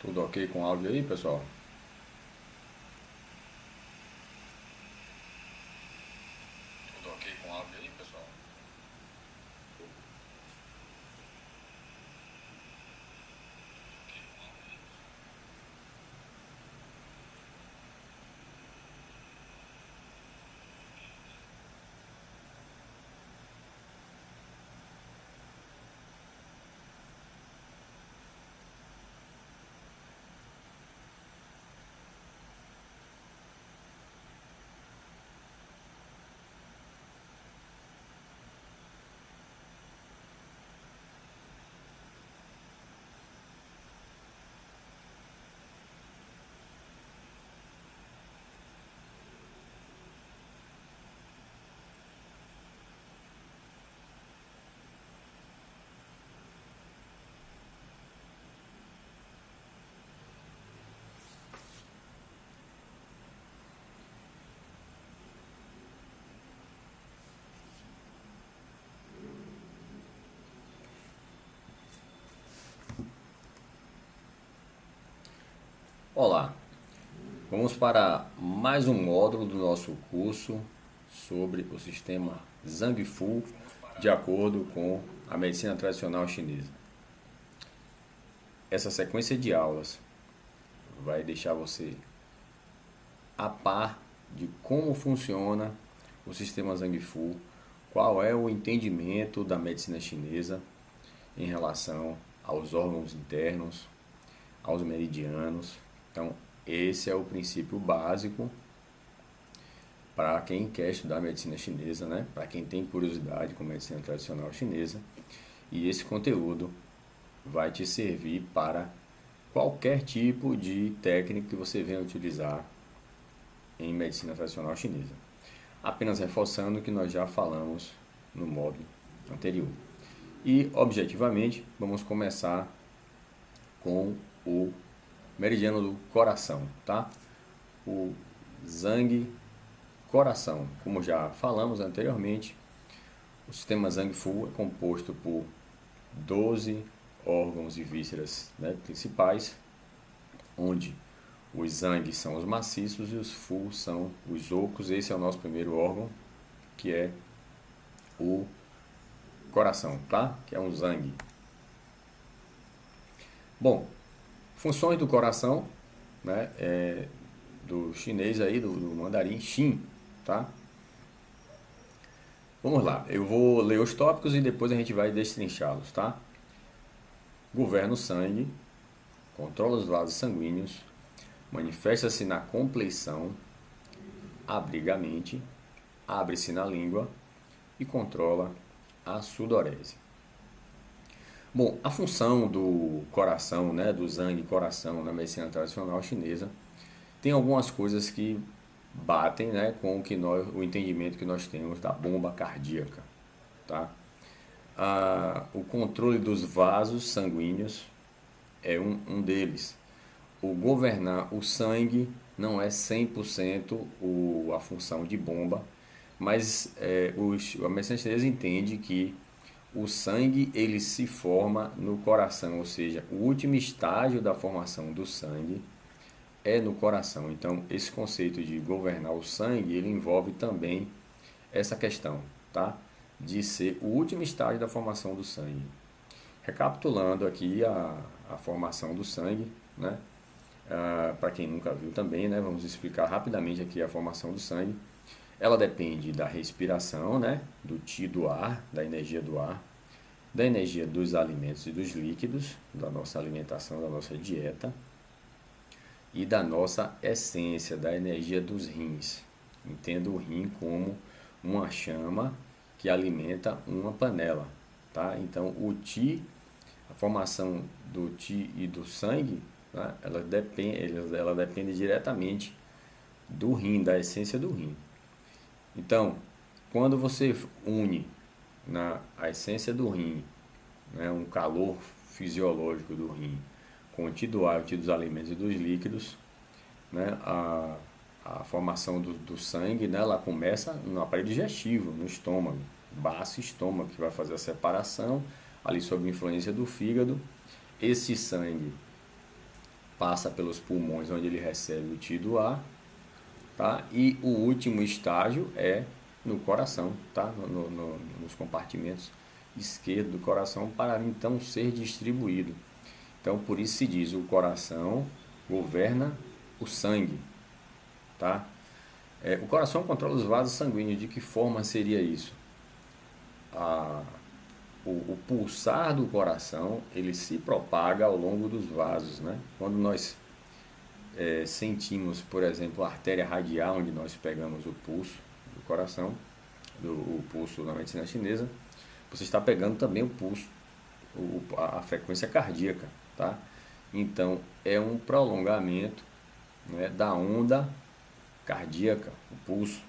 Tudo ok com o áudio aí, pessoal? Tudo ok com o áudio aí, pessoal? Olá, vamos para mais um módulo do nosso curso sobre o sistema Zhang Fu de acordo com a medicina tradicional chinesa. Essa sequência de aulas vai deixar você a par de como funciona o sistema Zhang Fu, qual é o entendimento da medicina chinesa em relação aos órgãos internos, aos meridianos. Então, esse é o princípio básico para quem quer estudar medicina chinesa, né? Para quem tem curiosidade com medicina tradicional chinesa. E esse conteúdo vai te servir para qualquer tipo de técnica que você venha utilizar em medicina tradicional chinesa. Apenas reforçando o que nós já falamos no módulo anterior. E, objetivamente, vamos começar com o meridiano do coração, tá? O Zhang coração. Como já falamos anteriormente, o sistema Zhang Fu é composto por 12 órgãos e vísceras, né, principais, onde os Zhang são os maciços e os Fu são os ocos. Esse é o nosso primeiro órgão, que é o coração, tá? Que é um Zhang. Bom, funções do coração, né, do chinês aí, do mandarim Xin, tá? Vamos lá, eu vou ler os tópicos e depois a gente vai destrinchá-los, tá? Governa o sangue, controla os vasos sanguíneos, manifesta-se na compleição, abriga a mente, abre-se na língua e controla a sudorese. Bom, a função do coração, né, do Zhang coração na medicina tradicional chinesa, tem algumas coisas que batem, né, com o entendimento que nós temos da bomba cardíaca, tá? O controle dos vasos sanguíneos é um deles. O governar o sangue não é 100% a função de bomba, mas a medicina chinesa entende que o sangue ele se forma no coração, ou seja, o último estágio da formação do sangue é no coração. Então, esse conceito de governar o sangue, ele envolve também essa questão, tá? De ser o último estágio da formação do sangue. Recapitulando aqui a formação do sangue, né? Para quem nunca viu também, né? Vamos explicar rapidamente aqui a formação do sangue. Ela depende da respiração, né? Do Qi do ar, da energia do ar, da energia dos alimentos e dos líquidos, da nossa alimentação, da nossa dieta e da nossa essência, da energia dos rins. Entenda o rim como uma chama que alimenta uma panela, tá? Então, o Qi, a formação do Qi e do sangue, tá? ela depende diretamente do rim, da essência do rim. Então, quando você une a essência do rim, né, um calor fisiológico do rim, com o Qi do ar, o Qi dos alimentos e dos líquidos, né, a formação do sangue, né, ela começa no aparelho digestivo, no estômago, baço e estômago, que vai fazer a separação ali sob influência do fígado. Esse sangue passa pelos pulmões, onde ele recebe o tio do ar, tá? E o último estágio é no coração, tá? Nos compartimentos esquerdo do coração, para então ser distribuído. Então, por isso se diz, o coração governa o sangue, tá? O coração controla os vasos sanguíneos. De que forma seria isso? O pulsar do coração, ele se propaga ao longo dos vasos, né? Quando nós sentimos, por exemplo, a artéria radial, onde nós pegamos o pulso do coração, o pulso na medicina chinesa, você está pegando também o pulso, a frequência cardíaca, tá? Então, é um prolongamento, né, da onda cardíaca, o pulso.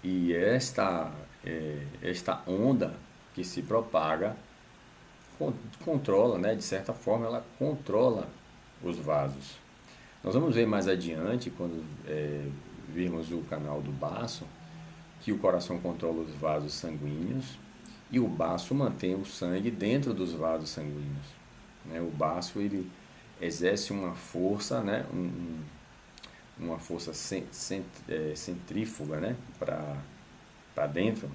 E esta onda que se propaga controla, né, de certa forma, ela controla os vasos. Nós vamos ver mais adiante, quando virmos o canal do baço, que o coração controla os vasos sanguíneos e o baço mantém o sangue dentro dos vasos sanguíneos, né? O baço, ele exerce uma força, né, uma força centrífuga, né, para dentro,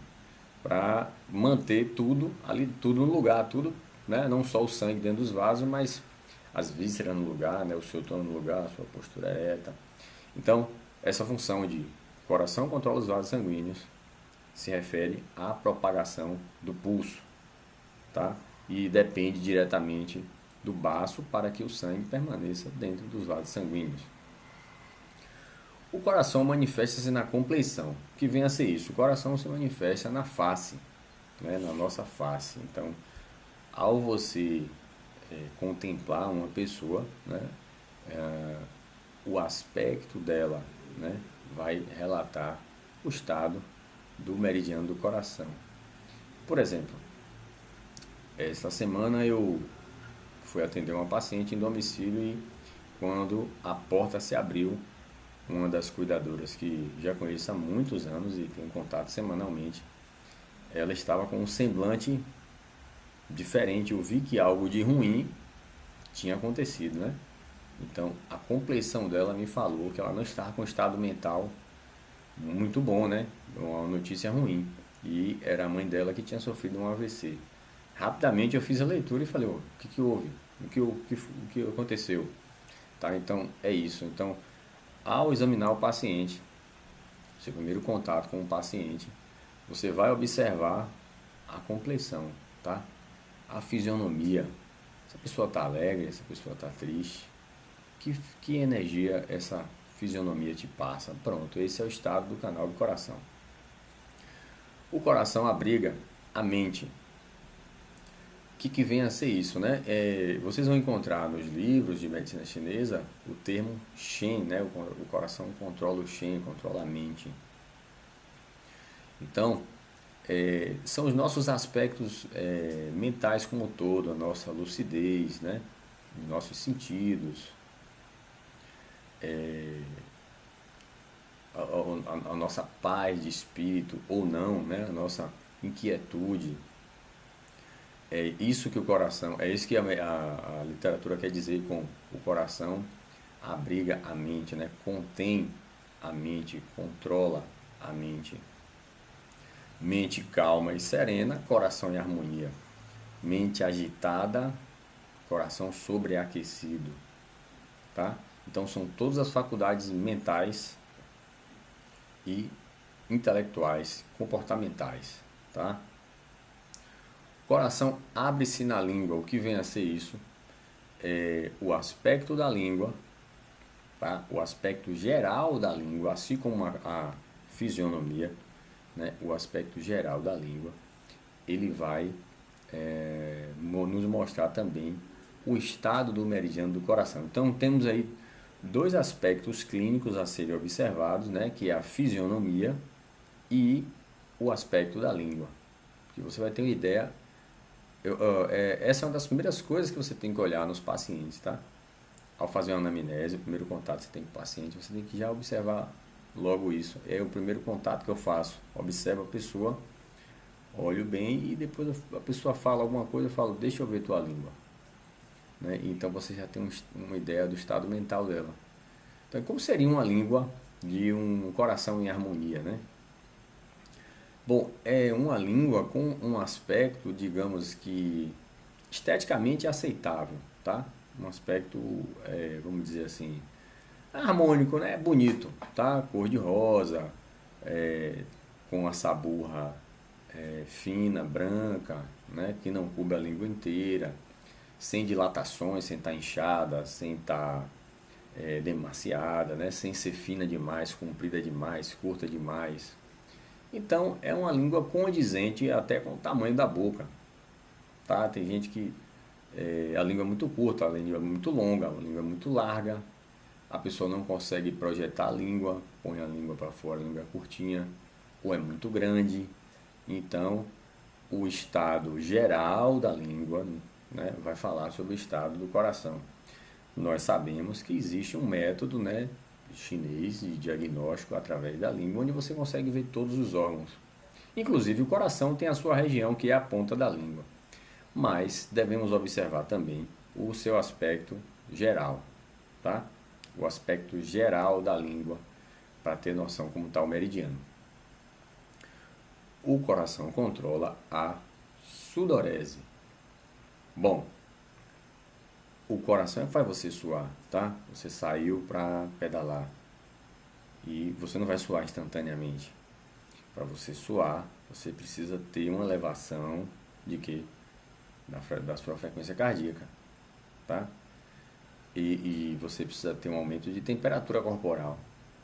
para manter tudo ali, tudo no lugar, tudo, né, não só o sangue dentro dos vasos, mas as vísceras no lugar, né, o seu tônus no lugar, a sua postura ereta. Então, essa função de coração controla os vasos sanguíneos se refere à propagação do pulso, tá? E depende diretamente do baço para que o sangue permaneça dentro dos vasos sanguíneos. O coração manifesta-se na compleição. O que vem a ser isso? O coração se manifesta na face, né, na nossa face. Então, ao você contemplar uma pessoa, né, o aspecto dela, né, vai relatar o estado do meridiano do coração. Por exemplo, esta semana eu fui atender uma paciente em domicílio e quando a porta se abriu, uma das cuidadoras que já conheço há muitos anos e tenho contato semanalmente, ela estava com um semblante diferente. Eu vi que algo de ruim tinha acontecido, né? Então, a compleição dela me falou que ela não estava com um estado mental muito bom, né? Uma notícia ruim. E era a mãe dela que tinha sofrido um AVC. Rapidamente eu fiz a leitura e falei, o que houve? O que aconteceu? Tá? Então, é isso. Então, ao examinar o paciente, seu primeiro contato com o paciente, você vai observar a compleição, tá? A fisionomia. Se a pessoa está alegre, se a pessoa está triste, que energia essa fisionomia te passa? Pronto, esse é o estado do canal do coração. O coração abriga a mente. O que vem a ser isso, né? Vocês vão encontrar nos livros de medicina chinesa o termo Shen, né? O coração controla o Shen, controla a mente. Então, são os nossos aspectos mentais como um todo, a nossa lucidez, né? Nossos sentidos, a nossa paz de espírito ou não, né? A nossa inquietude. É isso que o coração, é isso que a literatura quer dizer com o coração abriga a mente, né? Contém a mente, controla a mente. Mente calma e serena, coração em harmonia. Mente agitada, coração sobreaquecido, tá? Então são todas as faculdades mentais e intelectuais, comportamentais, tá? O coração abre-se na língua. O que vem a ser isso? O aspecto da língua, tá? O aspecto geral da língua, assim como a fisionomia, né? O aspecto geral da língua, ele vai nos mostrar também o estado do meridiano do coração. Então temos aí dois aspectos clínicos a serem observados, né? Que é a fisionomia e o aspecto da língua. Que você vai ter uma ideia. Essa é uma das primeiras coisas que você tem que olhar nos pacientes, tá? Ao fazer uma anamnese, o primeiro contato que você tem com o paciente, você tem que já observar logo isso. É o primeiro contato que eu faço. Observo a pessoa, olho bem e depois a pessoa fala alguma coisa, eu falo, deixa eu ver tua língua. né? Então você já tem uma ideia do estado mental dela. Então, como seria uma língua de um coração em harmonia, né? Bom, é uma língua com um aspecto, digamos que esteticamente aceitável, tá? Um aspecto, vamos dizer assim, harmônico, né? Bonito, tá? Cor de rosa, com a saburra fina, branca, né? Que não cubra a língua inteira, sem dilatações, sem estar inchada, sem estar demasiada, né? Sem ser fina demais, comprida demais, curta demais. Então é uma língua condizente até com o tamanho da boca, tá? Tem gente que a língua é muito curta, a língua é muito longa, a língua é muito larga, a pessoa não consegue projetar a língua, põe a língua para fora, a língua é curtinha, ou é muito grande. Então, o estado geral da língua, né, vai falar sobre o estado do coração. Nós sabemos que existe um método, né, chinês de diagnóstico através da língua, onde você consegue ver todos os órgãos. Inclusive o coração tem a sua região, que é a ponta da língua. Mas devemos observar também o seu aspecto geral, tá? O aspecto geral da língua, para ter noção como está o meridiano. O coração controla a sudorese. Bom, o coração é que faz você suar, tá? Você saiu para pedalar e você não vai suar instantaneamente. Para você suar, você precisa ter uma elevação de quê? Da sua frequência cardíaca, tá? E você precisa ter um aumento de temperatura corporal,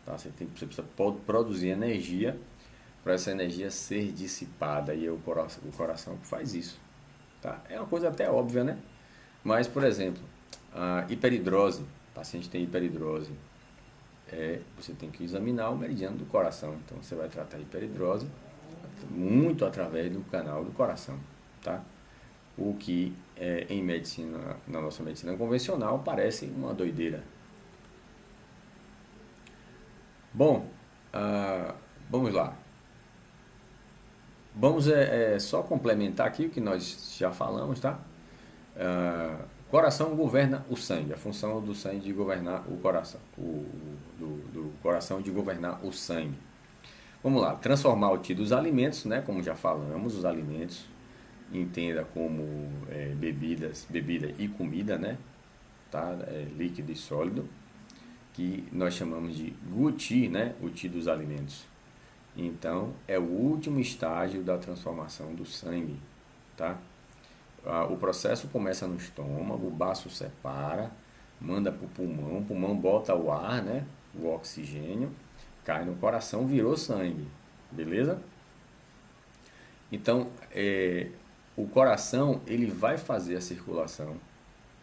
tá? Você precisa produzir energia para essa energia ser dissipada, e é o coração que faz isso, tá? É uma coisa até óbvia, né? Mas, por exemplo, a hiperidrose, o paciente tem hiperidrose, você tem que examinar o meridiano do coração. Então você vai tratar a hiperidrose muito através do canal do coração, tá? O que em medicina, na nossa medicina convencional, parece uma doideira. Bom, vamos lá. Vamos só complementar aqui o que nós já falamos, tá? Coração governa o sangue, a função do sangue de governar o coração, do coração de governar o sangue. Vamos lá, transformar o Qi dos alimentos, né? Como já falamos, os alimentos, entenda como bebida e comida, né? Tá? Líquido e sólido, que nós chamamos de Gu Qi, né? O Qi dos alimentos. Então, é o último estágio da transformação do sangue, tá? O processo começa no estômago, o baço separa, manda para o pulmão bota o ar, né? O oxigênio, cai no coração, virou sangue, beleza? Então, o coração ele vai fazer a circulação,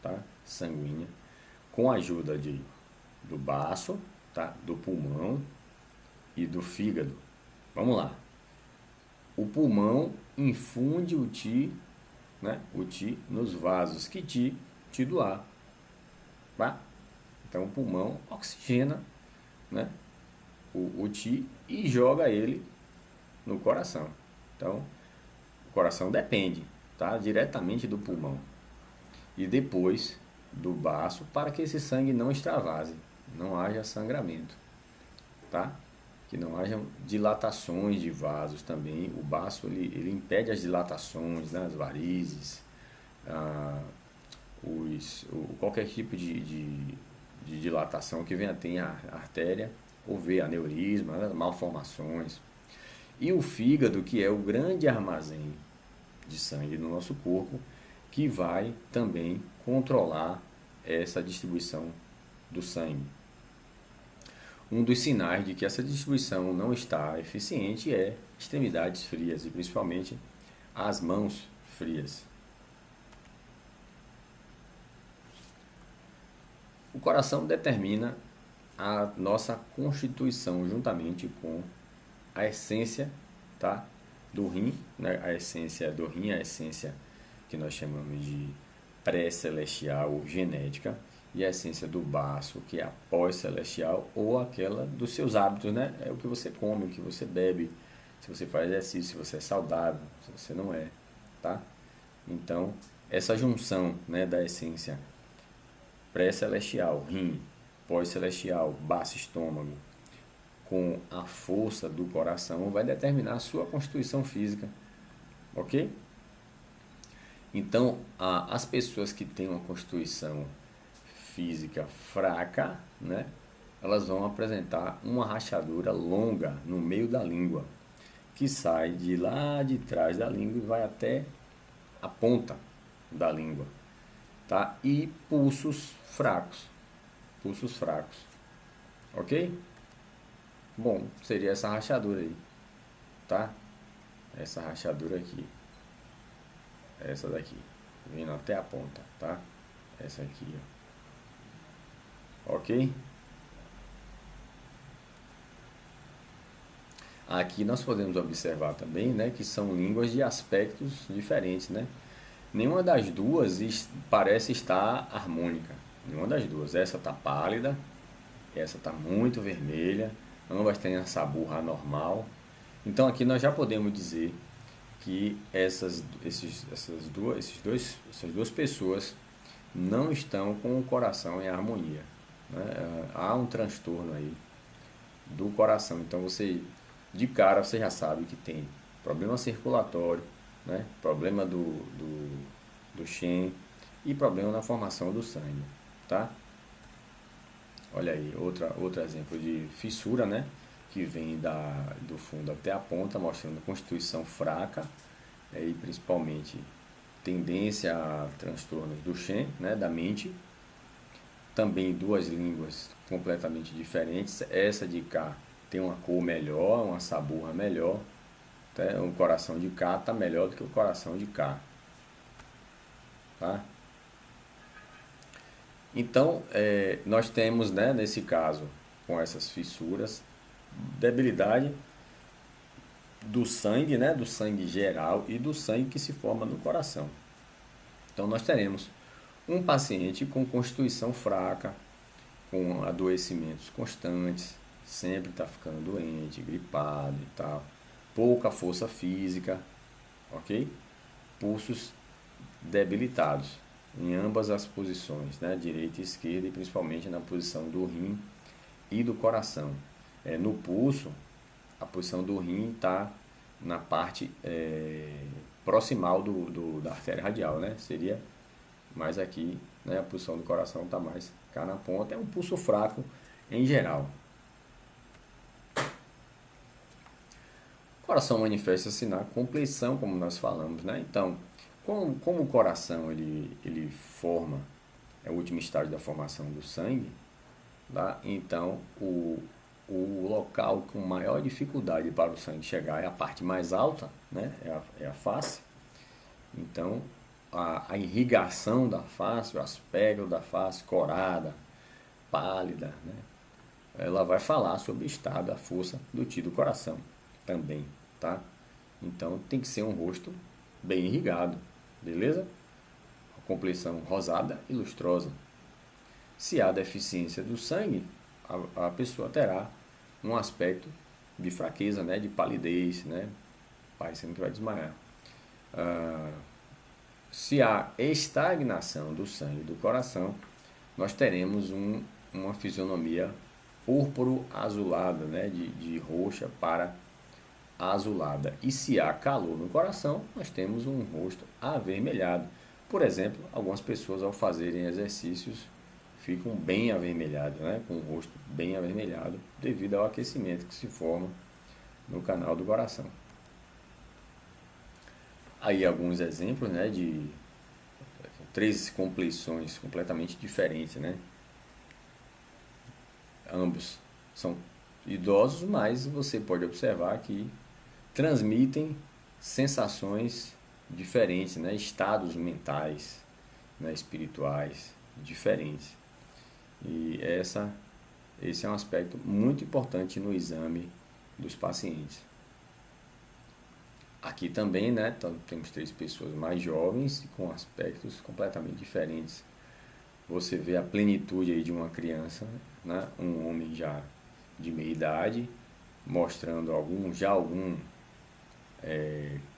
tá? Sanguínea com a ajuda do baço, tá? Do pulmão e do fígado. Vamos lá. O pulmão infunde o Qi, né? O Qi nos vasos. Que Qi? Qi do ar. Tá? Então o pulmão oxigena, né? O Qi e joga ele no coração. Então o coração depende, tá? Diretamente do pulmão. E depois do baço, para que esse sangue não extravase, não haja sangramento, tá? Que não haja dilatações de vasos também. O baço ele impede as dilatações, né? As varizes, qualquer tipo de dilatação que venha ter a artéria, ou ver aneurisma, né? Malformações. E o fígado, que é o grande armazém de sangue no nosso corpo, que vai também controlar essa distribuição do sangue. Um dos sinais de que essa distribuição não está eficiente é extremidades frias, e principalmente as mãos frias. O coração determina a nossa constituição juntamente com a essência, tá? Do rim, né? A essência do rim, a essência que nós chamamos de pré-celestial ou genética, e a essência do baço, que é a pós-celestial, ou aquela dos seus hábitos, né? É o que você come, o que você bebe, se você faz exercício, se você é saudável, se você não é, tá? Então, essa junção, né, da essência pré-celestial, rim, pós-celestial, baço estômago, com a força do coração, vai determinar a sua constituição física, ok? Então, as pessoas que têm uma constituição física fraca, né, elas vão apresentar uma rachadura longa no meio da língua, que sai de lá de trás da língua e vai até a ponta da língua, tá? E pulsos fracos, ok? Bom, seria essa rachadura aí, tá? Essa rachadura aqui, essa daqui, vindo até a ponta, tá? Essa aqui, ó. Ok? Aqui nós podemos observar também, né, que são línguas de aspectos diferentes, né? Nenhuma das duas parece estar harmônica. Nenhuma das duas. Essa está pálida, essa está muito vermelha, ambas têm essa burra anormal. Então aqui nós já podemos dizer que essas duas pessoas não estão com o coração em harmonia, né? Há um transtorno aí do coração. Então você, de cara, você já sabe que tem problema circulatório, né? Problema do Shen e problema na formação do sangue, tá? Olha aí, outro exemplo de fissura, né? Que vem do fundo até a ponta, mostrando constituição fraca, e principalmente tendência a transtornos do Shen, né? Da mente. Também duas línguas completamente diferentes. Essa de cá tem uma cor melhor, uma saburra melhor. O coração de cá está melhor do que o coração de cá, tá? Então, nós temos, né, nesse caso, com essas fissuras, debilidade do sangue, né, do sangue geral e do sangue que se forma no coração. Então, nós teremos um paciente com constituição fraca, com adoecimentos constantes, sempre está ficando doente, gripado e tal, pouca força física, ok? Pulsos debilitados em ambas as posições, né? Direita e esquerda, e principalmente na posição do rim e do coração. No pulso, a posição do rim está na parte proximal da artéria radial, né? Seria mais aqui, né? A posição do coração está mais cá na ponta. É um pulso fraco em geral. O coração manifesta-se na compleição, como nós falamos, né? Então, como o coração ele forma, é o último estágio da formação do sangue, tá? Então o local com maior dificuldade para o sangue chegar é a parte mais alta, né? É a face. Então a irrigação da face, o aspecto da face corada, pálida, né? Ela vai falar sobre o estado da força do coração também, tá? Então tem que ser um rosto bem irrigado, beleza? A compleição rosada e lustrosa. Se há deficiência do sangue, a pessoa terá um aspecto de fraqueza, né? De palidez, né? Parecendo que vai desmaiar. Se há estagnação do sangue do coração, nós teremos uma fisionomia púrpuro-azulada, né? De roxa para azulada. E se há calor no coração, nós temos um rosto avermelhado. Por exemplo, algumas pessoas ao fazerem exercícios ficam bem avermelhadas, né? Com o rosto bem avermelhado devido ao aquecimento que se forma no canal do coração. Aí alguns exemplos, né, de 3 compleições completamente diferentes, né? Ambos são idosos, mas você pode observar que transmitem sensações diferentes, né? Estados mentais, né? Espirituais diferentes. E esse é um aspecto muito importante no exame dos pacientes. Aqui também, né, temos 3 pessoas mais jovens e com aspectos completamente diferentes. Você vê a plenitude aí de uma criança, né, um homem já de meia idade, mostrando algum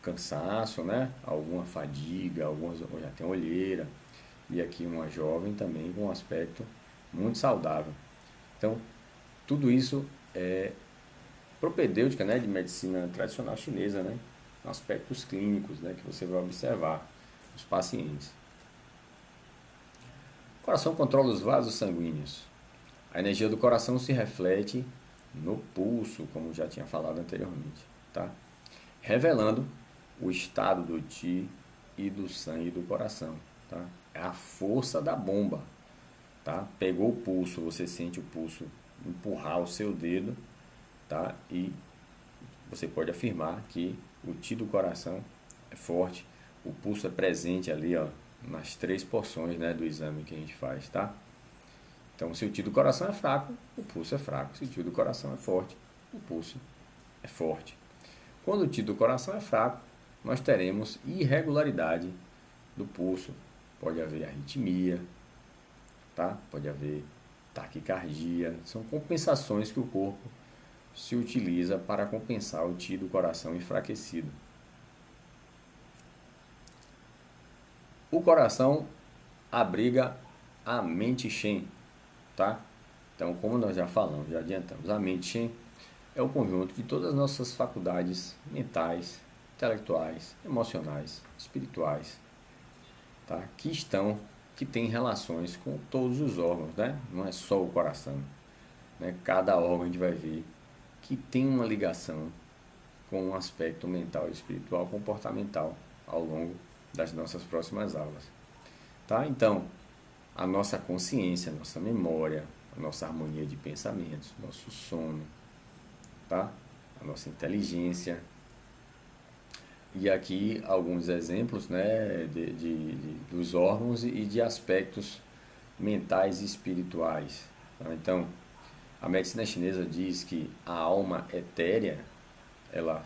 cansaço, né, alguma fadiga, algumas já tem olheira, e aqui uma jovem também com um aspecto muito saudável. Então, tudo isso é propedêutica, né, de medicina tradicional chinesa, né? Aspectos clínicos, né, que você vai observar nos pacientes. O coração controla os vasos sanguíneos. A energia do coração se reflete no pulso, como já tinha falado anteriormente, tá? Revelando o estado do Qi e do sangue do coração, tá? É a força da bomba, tá? Pegou o pulso, você sente o pulso empurrar o seu dedo, tá? E você pode afirmar que o Qi do coração é forte, o pulso é presente ali, ó, nas 3 porções, né, do exame que a gente faz, tá? Então, se o Qi do coração é fraco, o pulso é fraco. Se o Qi do coração é forte, o pulso é forte. Quando o Qi do coração é fraco, nós teremos irregularidade do pulso. Pode haver arritmia, tá? Pode haver taquicardia. São compensações que o corpo se utiliza para compensar o Qi do coração enfraquecido. O coração abriga a mente Shen, tá? Então, como nós já falamos, já adiantamos, a mente Shen é o conjunto de todas as nossas faculdades mentais, intelectuais, emocionais, espirituais, tá? Que têm relações com todos os órgãos, né? Não é só o coração, né? Cada órgão a gente vai ver que tem uma ligação com um aspecto mental, espiritual, comportamental ao longo das nossas próximas aulas, tá? Então, a nossa consciência, a nossa memória, a nossa harmonia de pensamentos, nosso sono, tá? A nossa inteligência. E aqui alguns exemplos, né, dos órgãos e de aspectos mentais e espirituais, tá? Então, a medicina chinesa diz que a alma etérea, ela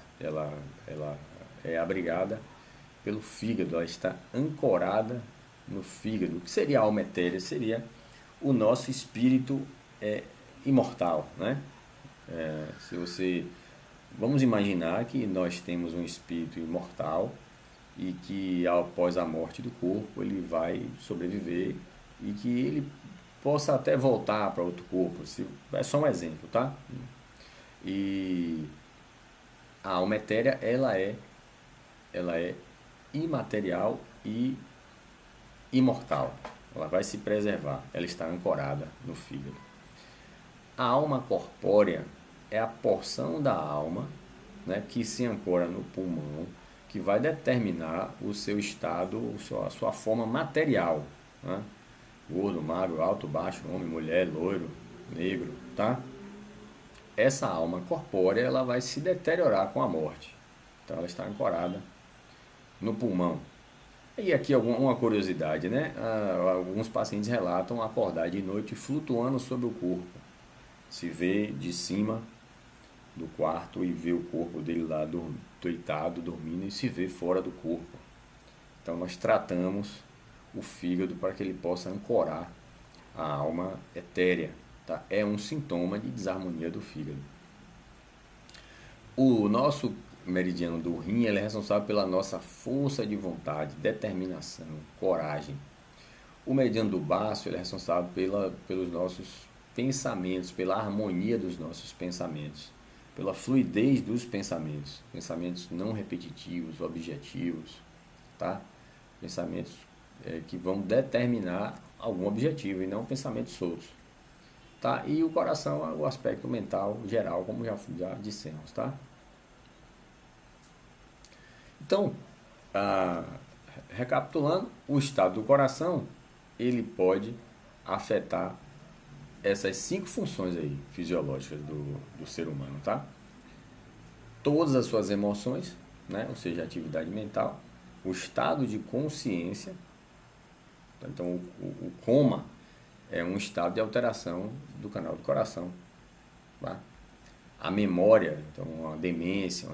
é abrigada pelo fígado, ela está ancorada no fígado. O que seria a alma etérea? Seria o nosso espírito imortal, né? Se você Vamos imaginar que nós temos um espírito imortal e que após a morte do corpo ele vai sobreviver e que ele possa até voltar para outro corpo. É só um exemplo, tá? E a alma etérea ela é imaterial e imortal. Ela vai se preservar. Ela está ancorada no fígado. A alma corpórea é a porção da alma, né, que se ancora no pulmão, que vai determinar o seu estado, a sua forma material, né? Gordo, magro, alto, baixo, homem, mulher, loiro, negro, tá? Essa alma corpórea ela vai se deteriorar com a morte. Então ela está ancorada no pulmão. E aqui uma curiosidade, né? Alguns pacientes relatam acordar de noite flutuando sobre o corpo. Se vê de cima do quarto e vê o corpo dele lá deitado, dormindo, e se vê fora do corpo. Então nós tratamos o fígado para que ele possa ancorar a alma etérea, tá? É um sintoma de desarmonia do fígado. O nosso meridiano do rim ele é responsável pela nossa força de vontade, determinação, coragem. O meridiano do baço ele é responsável pelos nossos pensamentos, pela harmonia dos nossos pensamentos, pela fluidez dos pensamentos, pensamentos não repetitivos, objetivos, tá? Pensamentos que vão determinar algum objetivo e não pensamentos soltos, tá? E o coração é o aspecto mental geral, como já dissemos, tá? Então, recapitulando, o estado do coração ele pode afetar essas 5 funções aí fisiológicas do ser humano, tá? Todas as suas emoções, né? Ou seja, a atividade mental, o estado de consciência. Então, o coma é um estado de alteração do canal do coração, tá? A memória, então uma demência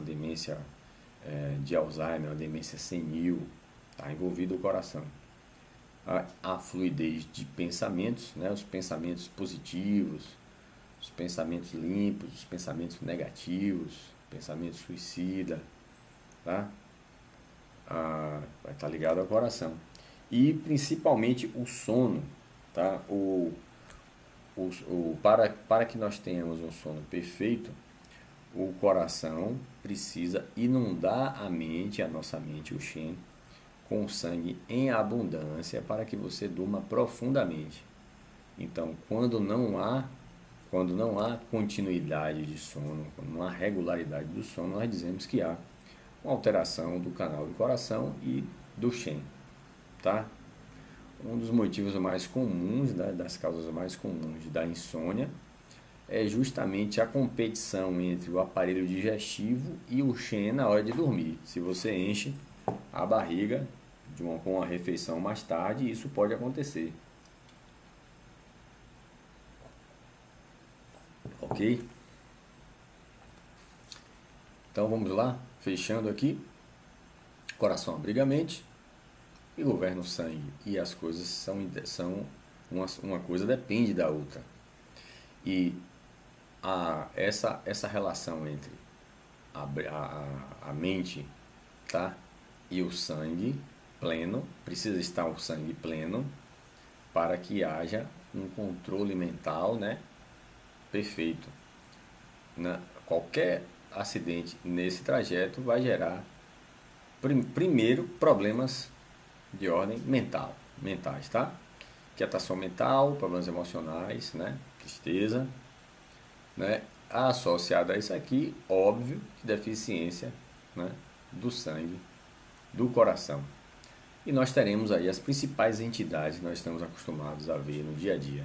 de Alzheimer, uma demência senil, está envolvido o coração. A fluidez de pensamentos, né? Os pensamentos positivos, os pensamentos limpos, os pensamentos negativos, pensamento suicida, tá? Vai estar ligado ao coração. e principalmente o sono, tá? Para que nós tenhamos um sono perfeito, o coração precisa inundar a nossa mente, o Shen, com sangue em abundância para que você durma profundamente. Então, quando não há continuidade de sono, quando não há regularidade do sono, nós dizemos que há uma alteração do canal do coração e do Shen, tá? Um dos motivos mais comuns, né, das causas mais comuns da insônia é justamente a competição entre o aparelho digestivo e o Shen na hora de dormir. Se você enche a barriga com uma refeição mais tarde, isso pode acontecer. Ok? Então vamos lá, fechando aqui. Coração abriga a mente e governa o sangue. E as coisas são uma coisa depende da outra. E essa relação entre a mente, tá, e o sangue pleno, precisa estar o sangue pleno para que haja um controle mental, né, perfeito. Qualquer acidente nesse trajeto vai gerar primeiro problemas de ordem mentais, tá? Quietação mental, problemas emocionais, né, tristeza, né, associado a isso aqui, óbvio, deficiência, né, do sangue, do coração. E nós teremos aí as principais entidades que nós estamos acostumados a ver no dia a dia: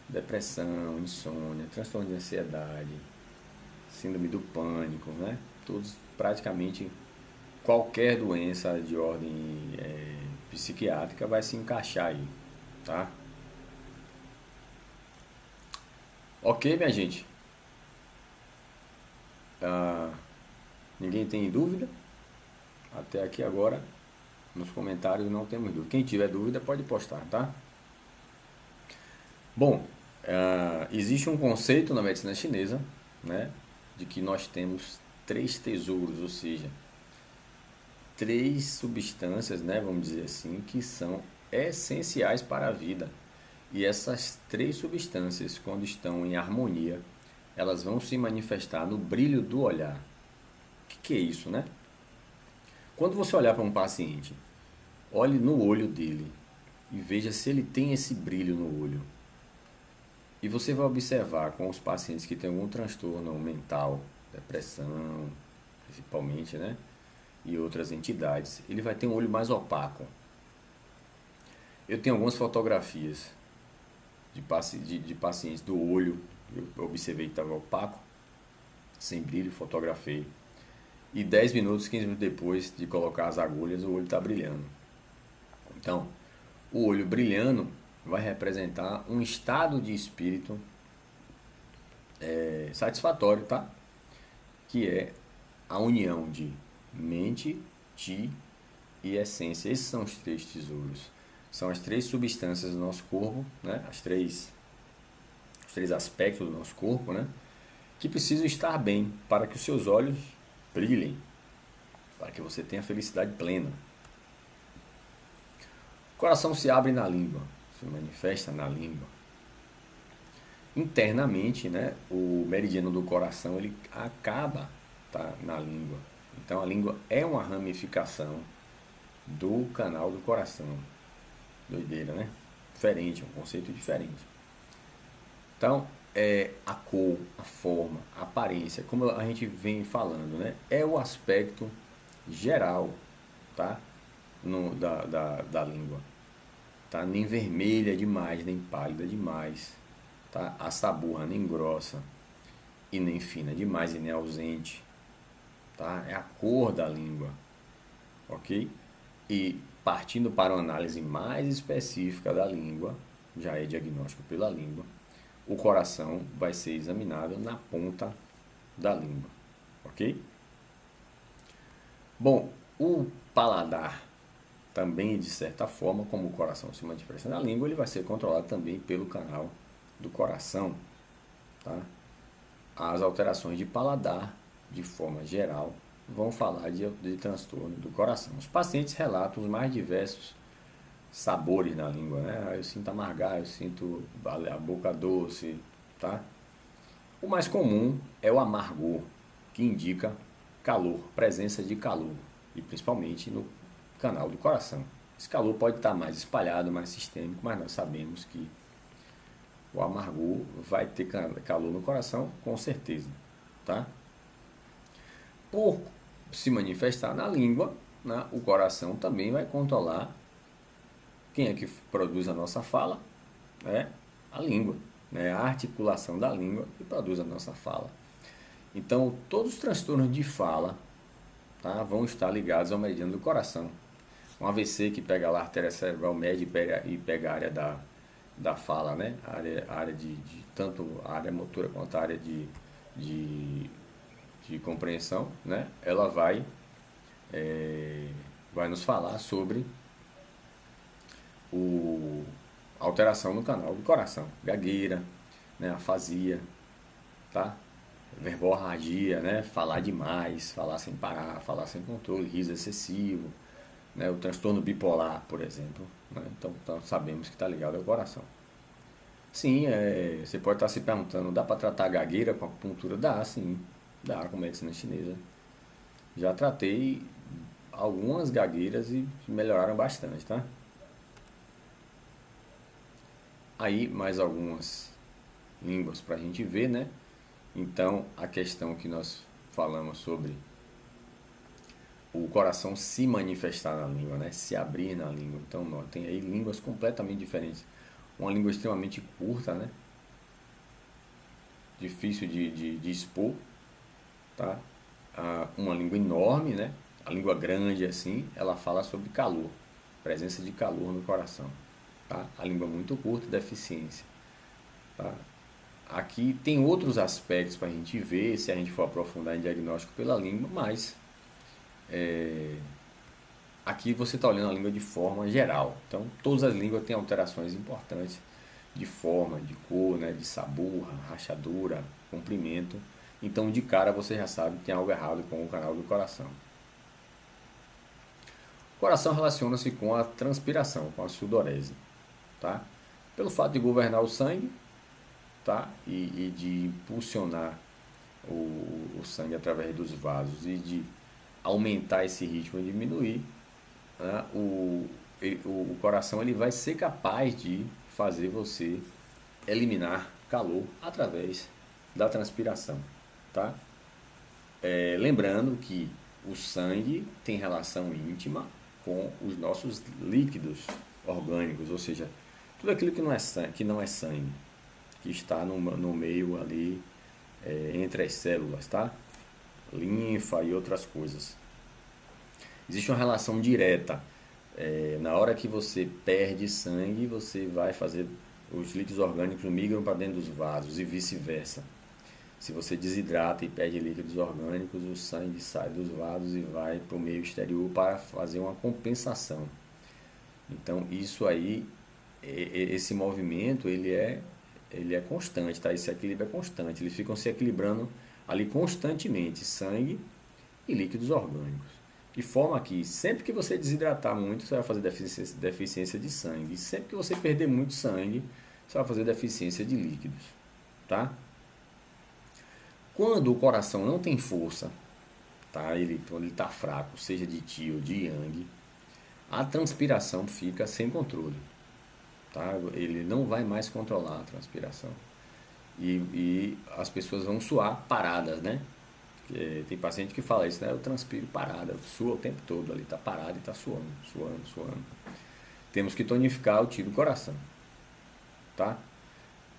depressão, insônia, transtorno de ansiedade, síndrome do pânico, né? Todos, praticamente qualquer doença de ordem psiquiátrica vai se encaixar aí, tá? Ok, minha gente? Ninguém tem dúvida? Até aqui agora, nos comentários não temos dúvida. Quem tiver dúvida pode postar, tá? Bom, existe um conceito na medicina chinesa, né, de que nós temos 3 tesouros, ou seja, 3 substâncias, né, vamos dizer assim, que são essenciais para a vida. E essas 3 substâncias, quando estão em harmonia, elas vão se manifestar no brilho do olhar. O que é isso, né? Quando você olhar para um paciente, olhe no olho dele e veja se ele tem esse brilho no olho. E você vai observar com os pacientes que têm algum transtorno mental, depressão, principalmente, né? E outras entidades, ele vai ter um olho mais opaco. Eu tenho algumas fotografias de pacientes do olho, eu observei que estava opaco, sem brilho, fotografei. E 10 minutos, 15 minutos depois de colocar as agulhas, o olho está brilhando. Então, o olho brilhando vai representar um estado de espírito satisfatório, tá? Que é a união de mente, chi e essência. Esses são os 3 tesouros. São as 3 substâncias do nosso corpo, né? Os três aspectos do nosso corpo, né? Que precisam estar bem para que os seus olhos brilhem, para que você tenha felicidade plena. O coração se abre na língua, se manifesta na língua. Internamente, né, o meridiano do coração ele acaba, tá, na língua. Então a língua é uma ramificação do canal do coração. Doideira, né? Diferente, um conceito diferente. Então, a cor, a forma, a aparência, como a gente vem falando, né? É o aspecto geral, tá? Da língua. Tá? Nem vermelha demais, nem pálida demais. Tá? A saburra nem grossa e nem fina demais e nem ausente. Tá? É a cor da língua. Ok? E partindo para uma análise mais específica da língua, já é diagnóstico pela língua, o coração vai ser examinado na ponta da língua, ok? Bom, o paladar também, de certa forma, como o coração se manifesta na língua, ele vai ser controlado também pelo canal do coração, tá? As alterações de paladar, de forma geral, vão falar de transtorno do coração. Os pacientes relatam os mais diversos sabores na língua, né? Eu sinto amargar, eu sinto a boca doce, tá? O mais comum é o amargor, que indica calor, presença de calor, e principalmente no canal do coração. Esse calor pode estar mais espalhado, mais sistêmico, mas nós sabemos que o amargor vai ter calor no coração, com certeza, tá? Por se manifestar na língua, né, o coração também vai controlar quem é que produz a nossa fala, é a língua, né, a articulação da língua que produz a nossa fala. Então, todos os transtornos de fala, tá, vão estar ligados ao meridiano do coração. Um AVC que pega lá a artéria cerebral média e pega a área da fala, né? A área de tanto a área motora quanto a área de, de compreensão, né? Ela vai nos falar sobre a alteração no canal do coração, gagueira, né? Afasia, tá? Verborragia, né? Falar demais, falar sem parar, falar sem controle, riso excessivo, né? O transtorno bipolar, por exemplo, né? Então sabemos que está ligado ao coração. Sim, você pode estar se perguntando, dá para tratar a gagueira com acupuntura? Dá, sim, dá com medicina chinesa. Já tratei algumas gagueiras e melhoraram bastante, tá? Aí mais algumas línguas para a gente ver, né? Então a questão que nós falamos sobre o coração se manifestar na língua, né? Se abrir na língua. Então tem aí línguas completamente diferentes. Uma língua extremamente curta, né? Difícil de expor, tá? Uma língua enorme, né? A língua grande assim, ela fala sobre calor, presença de calor no coração, tá? A língua muito curta, deficiência, tá? Aqui tem outros aspectos para a gente ver se a gente for aprofundar em diagnóstico pela língua, mas aqui você está olhando a língua de forma geral. Então, todas as línguas têm alterações importantes de forma, de cor, né, de sabor, rachadura, comprimento. Então, de cara você já sabe que tem algo errado com o canal do coração. O coração relaciona-se com a transpiração, com a sudorese, tá? Pelo fato de governar o sangue, tá? E de impulsionar o sangue através dos vasos e de aumentar esse ritmo e diminuir, né? O coração ele vai ser capaz de fazer você eliminar calor através da transpiração, tá? Lembrando que o sangue tem relação íntima com os nossos líquidos orgânicos, ou seja, tudo aquilo que não é sangue, que está no meio ali entre as células, tá? Linfa e outras coisas. Existe uma relação direta. Na hora que você perde sangue, você vai fazer os líquidos orgânicos migram para dentro dos vasos e vice-versa. Se você desidrata e perde líquidos orgânicos, o sangue sai dos vasos e vai para o meio exterior para fazer uma compensação. Então isso aí, esse movimento ele é constante, tá? Esse equilíbrio é constante. Eles ficam se equilibrando ali constantemente, sangue e líquidos orgânicos. De forma que sempre que você desidratar muito, você vai fazer deficiência de sangue. E sempre que você perder muito sangue, você vai fazer deficiência de líquidos, tá? Quando o coração não tem força, tá? Quando ele está fraco, seja de Qi ou de Yang, a transpiração fica sem controle, tá? Ele não vai mais controlar a transpiração. E as pessoas vão suar paradas, né? Tem paciente que fala isso, né? Eu transpiro parada, sua o tempo todo ali, tá parado e tá suando, suando, suando. Temos que tonificar o Qi do coração, tá?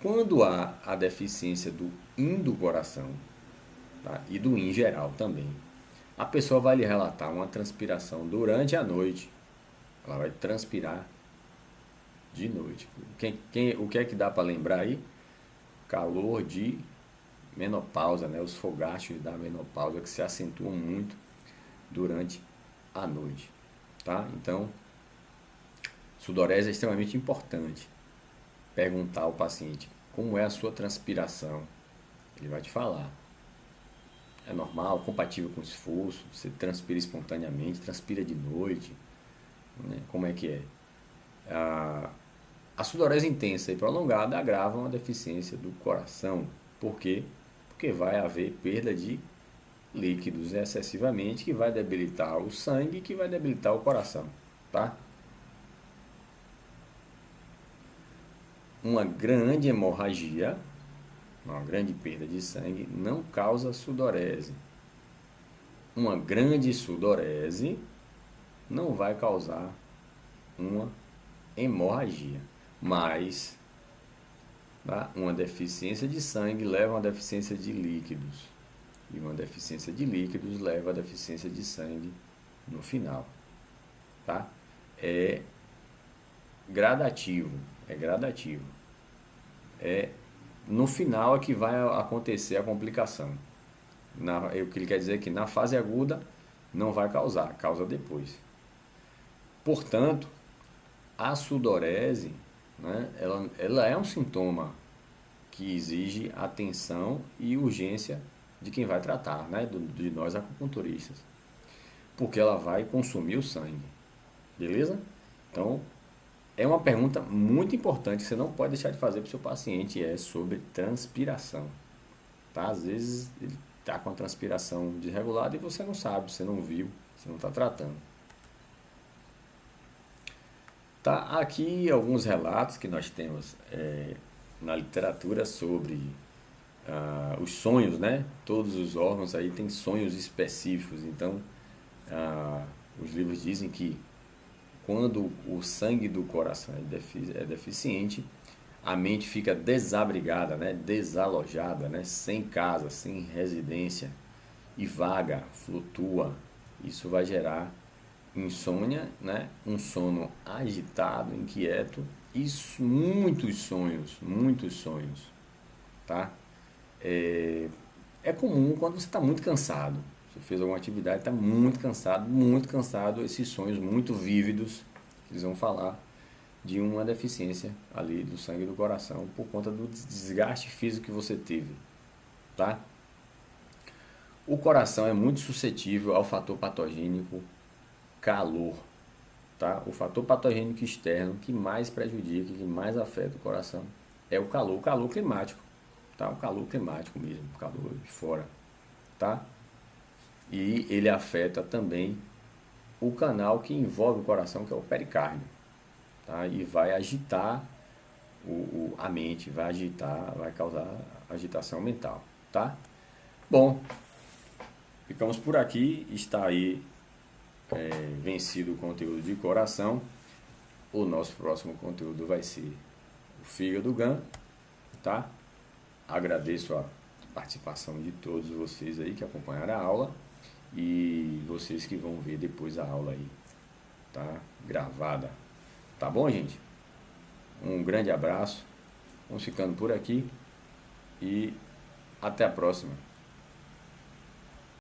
Quando há a deficiência do Yin do coração, tá? E do Yin geral também, a pessoa vai lhe relatar uma transpiração durante a noite. Ela vai transpirar de noite. O que é que dá para lembrar aí? Calor de menopausa, né? Os fogachos da menopausa que se acentuam muito durante a noite, tá? Então, sudorese é extremamente importante. Perguntar ao paciente como é a sua transpiração, ele vai te falar. É normal, compatível com o esforço, você transpira espontaneamente, transpira de noite, né? Como é que é? A sudorese intensa e prolongada agravam a deficiência do coração. Por quê? Porque vai haver perda de líquidos excessivamente, que vai debilitar o sangue, que vai debilitar o coração, tá? Uma grande hemorragia, uma grande perda de sangue, não causa sudorese. Uma grande sudorese não vai causar uma hemorragia, mas tá? Uma deficiência de sangue leva a uma deficiência de líquidos, e uma deficiência de líquidos leva a deficiência de sangue no final, tá? É gradativo, é gradativo. No final é que vai acontecer a complicação. O que ele quer dizer é que na fase aguda não vai causar, causa depois. Portanto, a sudorese, né, ela é um sintoma que exige atenção e urgência de quem vai tratar, né, de nós acupunturistas, porque ela vai consumir o sangue, beleza? Então, é uma pergunta muito importante que você não pode deixar de fazer para o seu paciente, é sobre transpiração, tá? Às vezes ele está com a transpiração desregulada e você não sabe, você não viu, você não está tratando. Tá aqui alguns relatos que nós temos na literatura sobre os sonhos, né? Todos os órgãos aí têm sonhos específicos. Então, os livros dizem que quando o sangue do coração é deficiente, a mente fica desabrigada, né? Desalojada, né? Sem casa, sem residência e vaga, flutua. Isso vai gerar insônia, né? Um sono agitado, inquieto e muitos sonhos, tá? É comum quando você está muito cansado, você fez alguma atividade, está muito cansado, esses sonhos muito vívidos, eles vão falar de uma deficiência ali do sangue do coração por conta do desgaste físico que você teve, tá? O coração é muito suscetível ao fator patogênico calor, tá? O fator patogênico externo que mais prejudica, que mais afeta o coração é o calor climático, tá? O calor climático mesmo, o calor de fora, tá? E ele afeta também o canal que envolve o coração, que é o pericárdio, tá? E vai agitar a mente, vai causar agitação mental, tá? Bom, ficamos por aqui, está aí vencido o conteúdo de coração. O nosso próximo conteúdo vai ser o fígado GAN, tá? Agradeço a participação de todos vocês aí que acompanharam a aula e vocês que vão ver depois a aula aí, tá? Gravada. Tá bom, gente? Um grande abraço. Vamos ficando por aqui e até a próxima.